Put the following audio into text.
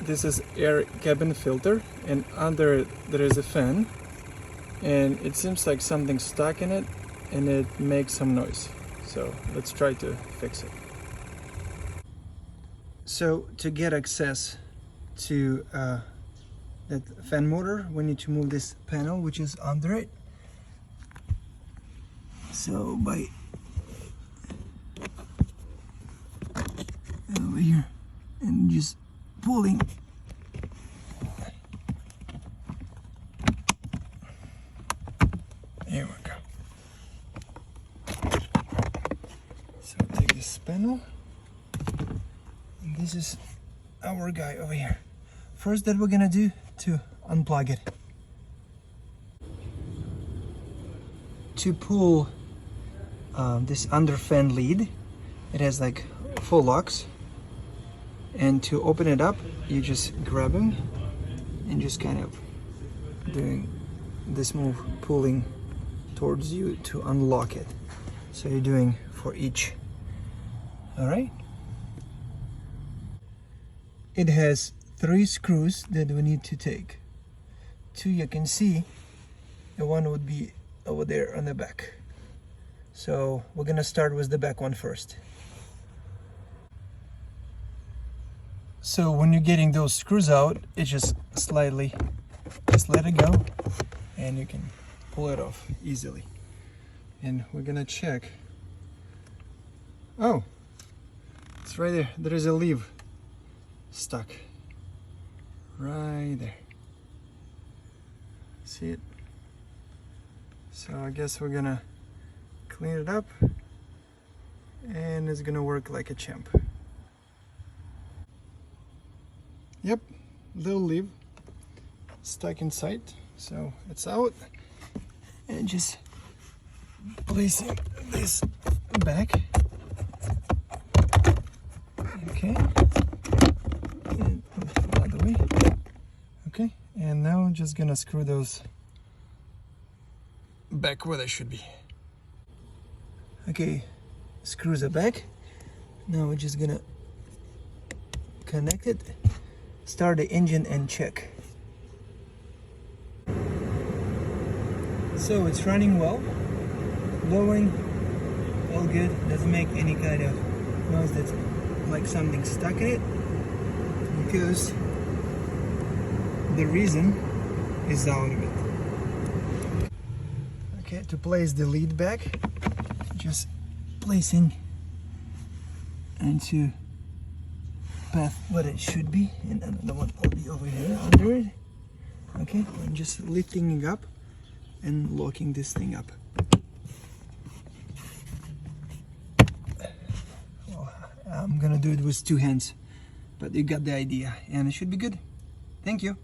this is air cabin filter, and under it there is a fan, and it seems like something's stuck in it and it makes some noise. So let's try to fix it. So to get access to that fan motor, we need to move this panel which is under it. So by over here and just pulling. Here we go. So take this panel, and this is our guy over here. First that we're gonna do to unplug it. To pull this under fan lead, it has like 4 locks, and to open it up you just grab them and just kind of doing this move, pulling towards you to unlock it. So you're doing for each. All right, it has 3 screws that we need to take. 2 you can see, the one would be over there on the back. So we're gonna start with the back one first. So when you're getting those screws out, it just slightly just let it go and you can pull it off easily. And we're gonna check. Oh, it's right there. There is a leaf stuck right there. See it? So I guess we're gonna clean it up and it's gonna work like a champ. Yep, little leaf stuck inside, so it's out. And just placing this back. Okay, and by the way. Okay, and now I'm just gonna screw those back where they should be. Okay, screws are back. Now we're just gonna connect it, start the engine and check. So it's running well, blowing, all good, doesn't make any kind of noise that's like something stuck in it, because the reason is out of it. Okay, to place the lead back, just placing into path what it should be, and another one will be over here under it. Okay, I'm just lifting it up and locking this thing up. Well, I'm gonna do it with 2 hands, but you got the idea, and it should be good. Thank you.